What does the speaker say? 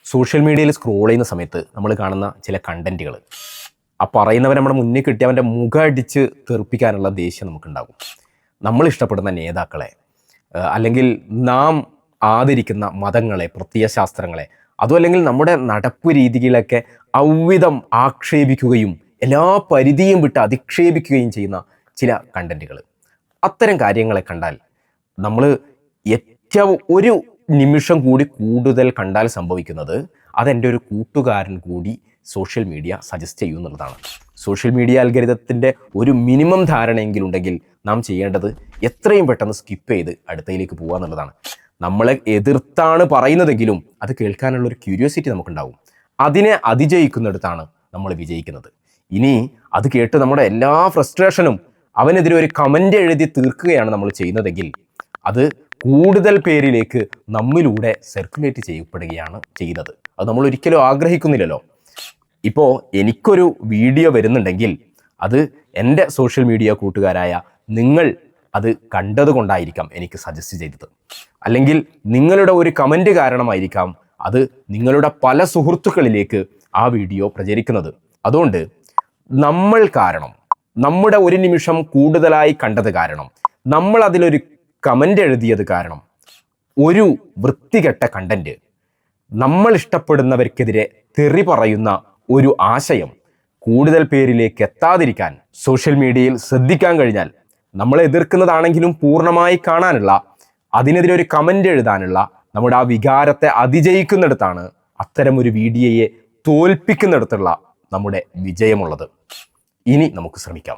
Social മീഡിയയിൽ scroll ചെയ്യുന്ന സമയത്ത് നമ്മൾ കാണുന്ന ചില കണ്ടന്റുകൾ, ആ പറയുന്നവർ നമ്മുടെ മുന്നിൽ കിട്ടി അവൻ്റെ മുഖം അടിച്ച് തെറിപ്പിക്കാനുള്ള ദേഷ്യം നമുക്കുണ്ടാകും. നമ്മൾ ഇഷ്ടപ്പെടുന്ന നേതാക്കളെ അല്ലെങ്കിൽ നാം ആദരിക്കുന്ന മതങ്ങളെ, പ്രത്യയശാസ്ത്രങ്ങളെ, അതും അല്ലെങ്കിൽ നമ്മുടെ നടപ്പ് രീതികളൊക്കെ ഔവിധം ആക്ഷേപിക്കുകയും എല്ലാ പരിധിയും വിട്ട് അധിക്ഷേപിക്കുകയും ചെയ്യുന്ന ചില കണ്ടന്റുകൾ. അത്തരം കാര്യങ്ങളെ കണ്ടാൽ നമ്മൾ ഏറ്റവും ഒരു നിമിഷം കൂടി കൂടുതൽ കണ്ടാൽ സംഭവിക്കുന്നത് അതെൻ്റെ ഒരു കൂട്ടുകാരൻ കൂടി സോഷ്യൽ മീഡിയ സജസ്റ്റ് ചെയ്യുന്നുള്ളതാണ്. സോഷ്യൽ മീഡിയ അൽഗരിതത്തിൻ്റെ ഒരു മിനിമം ധാരണയെങ്കിലും ഉണ്ടെങ്കിൽ നാം ചെയ്യേണ്ടത് എത്രയും പെട്ടെന്ന് സ്കിപ്പ് ചെയ്ത് അടുത്തയിലേക്ക് പോകുക എന്നുള്ളതാണ്. നമ്മളെ എതിർത്താണ് പറയുന്നതെങ്കിലും അത് കേൾക്കാനുള്ളൊരു ക്യൂരിയോസിറ്റി നമുക്കുണ്ടാവും. അതിനെ അതിജയിക്കുന്നിടത്താണ് നമ്മൾ വിജയിക്കുന്നത്. ഇനി അത് കേട്ട് നമ്മുടെ എല്ലാ ഫ്രസ്ട്രേഷനും അവനെതിരെ ഒരു കമൻ്റ് എഴുതി തീർക്കുകയാണ് നമ്മൾ ചെയ്യുന്നതെങ്കിൽ അത് കൂടുതൽ പേരിലേക്ക് നമ്മിലൂടെ സർക്കുലേറ്റ് ചെയ്യപ്പെടുകയാണ് ചെയ്യുന്നത്. അത് നമ്മൾ ഒരിക്കലും ആഗ്രഹിക്കുന്നില്ലല്ലോ. ഇപ്പോൾ എനിക്കൊരു വീഡിയോ വരുന്നുണ്ടെങ്കിൽ അത് എൻ്റെ സോഷ്യൽ മീഡിയ കൂട്ടുകാരായ നിങ്ങൾ അത് കണ്ടതുകൊണ്ടായിരിക്കാം എനിക്ക് സജസ്റ്റ് ചെയ്തത്. അല്ലെങ്കിൽ നിങ്ങളുടെ ഒരു കമൻറ്റ് കാരണമായിരിക്കാം അത് നിങ്ങളുടെ പല സുഹൃത്തുക്കളിലേക്ക് ആ വീഡിയോ പ്രചരിക്കുന്നത്. അതുകൊണ്ട് നമ്മൾ കാരണം, നമ്മുടെ ഒരു നിമിഷം കൂടുതലായി കണ്ടത് കാരണം, നമ്മൾ അതിലൊരു കമൻ്റ് എഴുതിയത് കാരണം ഒരു വൃത്തികെട്ട കണ്ടന്റ്, നമ്മൾ ഇഷ്ടപ്പെടുന്നവർക്കെതിരെ തെറി പറയുന്ന ഒരു ആശയം കൂടുതൽ പേരിലേക്ക് എത്താതിരിക്കാൻ സോഷ്യൽ മീഡിയയിൽ ശ്രദ്ധിക്കാൻ കഴിഞ്ഞാൽ, നമ്മളെ എതിർക്കുന്നതാണെങ്കിലും പൂർണ്ണമായി കാണാനുള്ള, അതിനെതിരെ ഒരു കമൻ്റ് എഴുതാനുള്ള നമ്മുടെ ആ വികാരത്തെ അതിജയിക്കുന്നിടത്താണ് അത്തരമൊരു വീഡിയോയെ തോൽപ്പിക്കുന്നിടത്തുള്ള നമ്മുടെ വിജയമുള്ളത്. ഇനി നമുക്ക് ശ്രമിക്കാം.